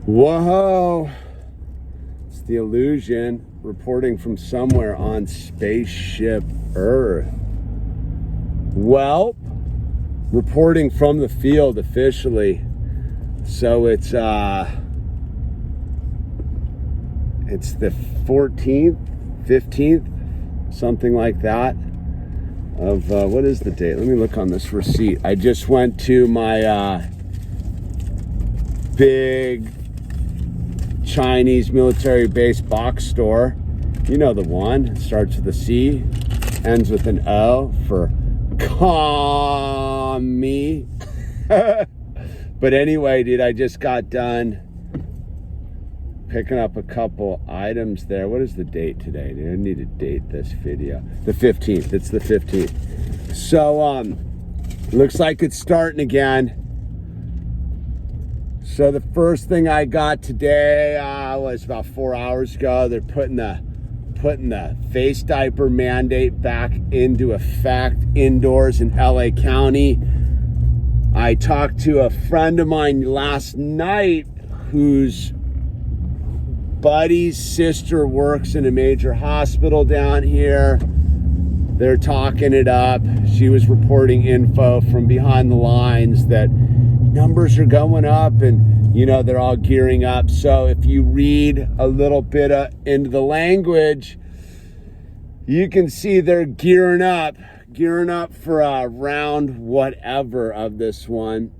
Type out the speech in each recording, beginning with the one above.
Whoa, it's the Illusion reporting from somewhere on spaceship Earth. Well, reporting from the field officially. So it's the 14th, 15th, something like that of, what is the date? Let me look on this receipt. I just went to my big Chinese military base box store. You know the one. It starts with a C, ends with an O for commie. But anyway, dude, I just got done picking up a couple items there. What is the date today, dude? I need to date this video. The 15th. It's the 15th. So, looks like it's starting again. So the first thing I got today was about 4 hours ago. They're putting the face diaper mandate back into effect indoors in LA County. I talked to a friend of mine last night whose buddy's sister works in a major hospital down here. They're talking it up. She was reporting info from behind the lines that numbers are going up and, you know, they're all gearing up. So if you read a little bit into the language, you can see they're gearing up for a round whatever of this one.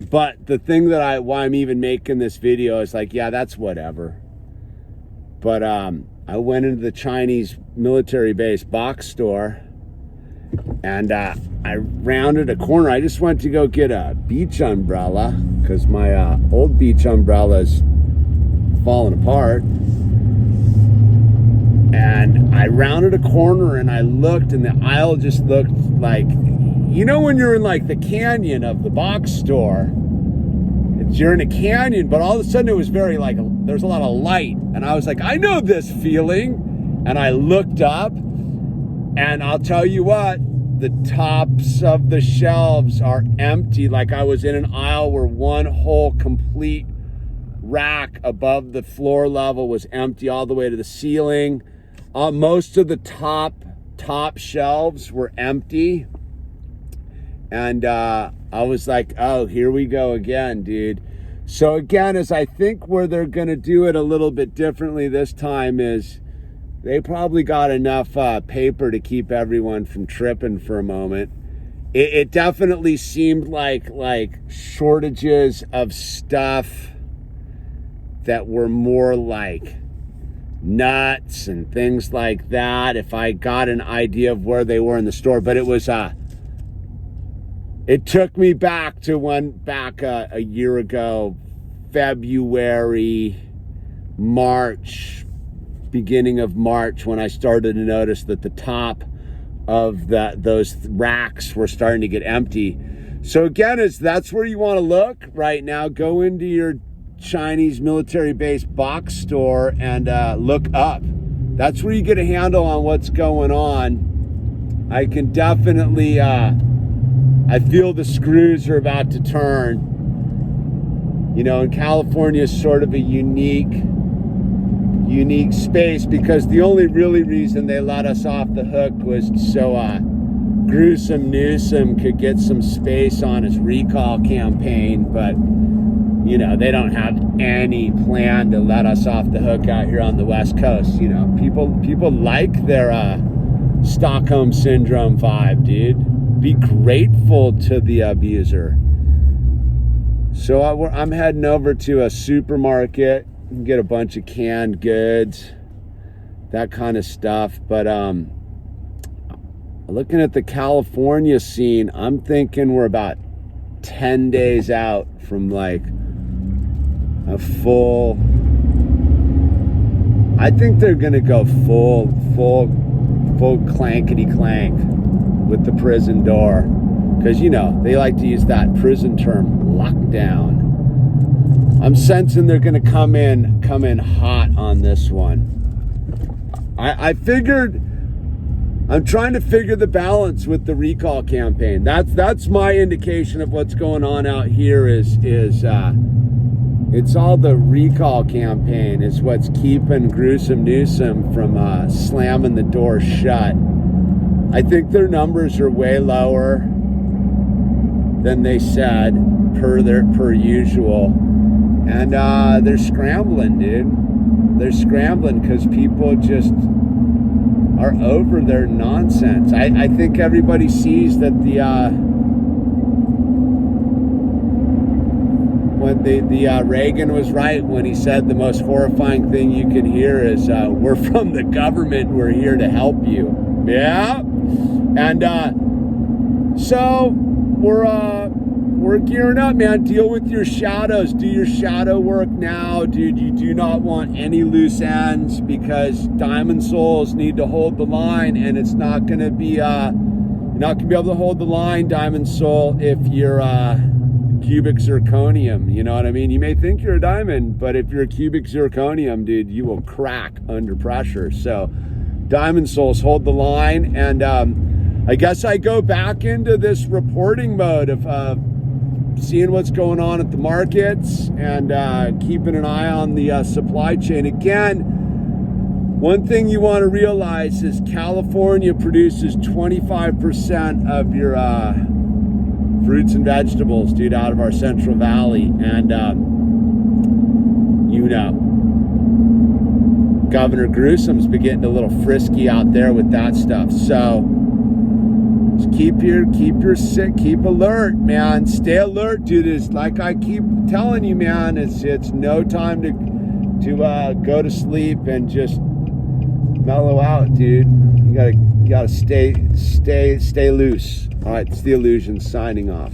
But the thing that why I'm even making this video is like, yeah, that's whatever. But I went into the Chinese military base box store and I rounded a corner. I just went to go get a beach umbrella because my old beach umbrella's falling apart. And I rounded a corner and I looked, and the aisle just looked like, you know, when you're in like the canyon of the box store, you're in a canyon, but all of a sudden it was very like, there's a lot of light. And I was like, I know this feeling. And I looked up, and I'll tell you what, the tops of the shelves are empty. Like I was in an aisle where one whole complete rack above the floor level was empty all the way to the ceiling. Most of the top shelves were empty. And I was like, oh, here we go again, dude. So again, as I think where they're going to do it a little bit differently this time is they probably got enough paper to keep everyone from tripping for a moment. It definitely seemed like shortages of stuff that were more like nuts and things like that, if I got an idea of where they were in the store. But it was it took me back to a year ago, February, March, beginning of March, when I started to notice that the top of those racks were starting to get empty. So again, that's where you want to look right now. Go into your Chinese military base box store and look up. That's where you get a handle on what's going on. I can definitely I feel the screws are about to turn. You know, and California is sort of a unique space because the only really reason they let us off the hook was so Gruesome Newsom could get some space on his recall campaign. But you know, they don't have any plan to let us off the hook out here on the West Coast. You know, people like their Stockholm Syndrome vibe, dude. Be grateful to the abuser. So I'm heading over to a supermarket and get a bunch of canned goods, that kind of stuff. But looking at the California scene, I'm thinking we're about 10 days out from like a full, I think they're gonna go full clankety clank with the prison door, because you know they like to use that prison term, lockdown. I'm sensing they're gonna come in hot on this one. I figured, I'm trying to figure the balance with the recall campaign. That's my indication of what's going on out here is It's all the recall campaign is what's keeping Gruesome Newsom from slamming the door shut. I think their numbers are way lower than they said per usual, and they're scrambling, dude. They're scrambling because people just are over their nonsense. I think everybody sees that the Reagan was right when he said the most horrifying thing you can hear is we're from the government, we're here to help you. Yeah. And so we're gearing up, man. Deal with your shadows. Do your shadow work now, dude. You do not want any loose ends, because diamond souls need to hold the line, and it's not going to be you're not going to be able to hold the line, diamond soul, if you're cubic zirconium. You know what I mean? You may think you're a diamond, but if you're a cubic zirconium, dude, you will crack under pressure. So diamond souls, hold the line. And I guess I go back into this reporting mode of seeing what's going on at the markets and keeping an eye on the supply chain. Again, one thing you want to realize is California produces 25% of your fruits and vegetables, dude, out of our Central Valley. And Governor Gruesom's been getting a little frisky out there with that stuff. So just keep alert, man. Stay alert, dude. It's like I keep telling you, man, it's no time to go to sleep and just mellow out, dude. You gotta stay loose. All right, it's the Illusion signing off.